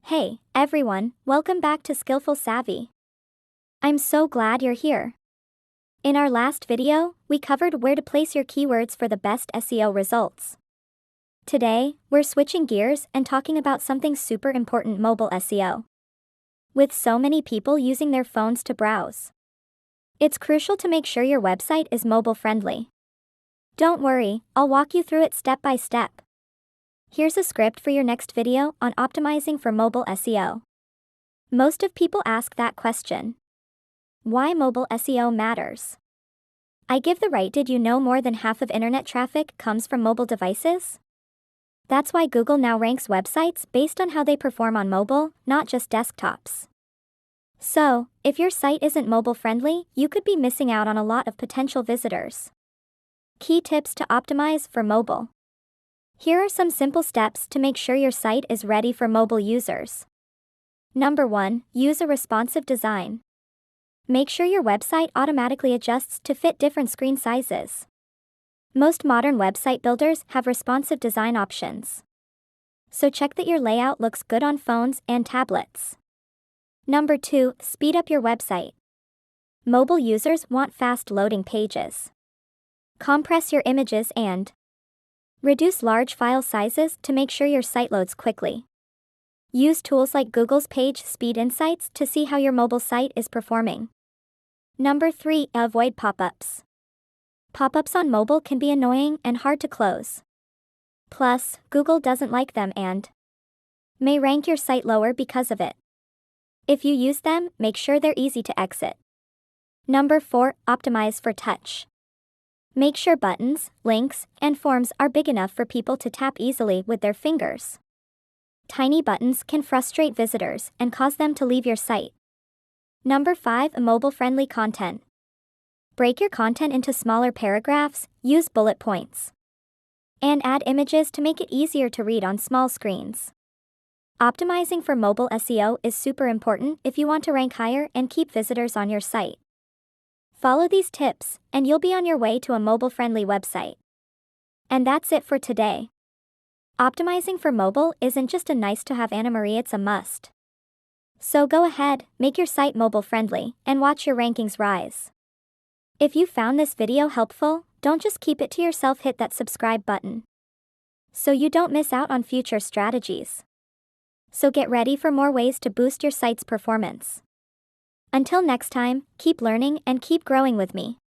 Hey, everyone, welcome back to Skillful Savvy. I'm so glad you're here. In our last video, we covered where to place your keywords for the best SEO results. Today, we're switching gears and talking about something super important: mobile SEO. With so many people using their phones to browse, it's crucial to make sure your website is mobile friendly. Don't worry, I'll walk you through it step by step. Here's a script for your next video on optimizing for mobile SEO. Most of people ask that question: why mobile SEO matters? I give the right. Did you know more than half of internet traffic comes from mobile devices? That's why Google now ranks websites based on how they perform on mobile, not just desktops. So, if your site isn't mobile friendly, you could be missing out on a lot of potential visitors. Key tips to optimize for mobile. Here are some simple steps to make sure your site is ready for mobile users. Number 1, use a responsive design. Make sure your website automatically adjusts to fit different screen sizes. Most modern website builders have responsive design options, so check that your layout looks good on phones and tablets. Number 2, speed up your website. Mobile users want fast loading pages. Compress your images and reduce large file sizes to make sure your site loads quickly. Use tools like Google's Page Speed Insights to see how your mobile site is performing. Number 3, avoid pop-ups. Pop-ups on mobile can be annoying and hard to close. Plus, Google doesn't like them and may rank your site lower because of it. If you use them, make sure they're easy to exit. Number 4, optimize for touch. Make sure buttons, links, and forms are big enough for people to tap easily with their fingers. Tiny buttons can frustrate visitors and cause them to leave your site. Number 5, mobile-friendly content. Break your content into smaller paragraphs, use bullet points, and add images to make it easier to read on small screens. Optimizing for mobile SEO is super important if you want to rank higher and keep visitors on your site. Follow these tips, and you'll be on your way to a mobile-friendly website. And that's it for today. Optimizing for mobile isn't just a nice-to-have, Anna-Marie, it's a must. So go ahead, make your site mobile-friendly, and watch your rankings rise. If you found this video helpful, don't just keep it to yourself, hit that subscribe button so you don't miss out on future strategies. So get ready for more ways to boost your site's performance. Until next time, keep learning and keep growing with me.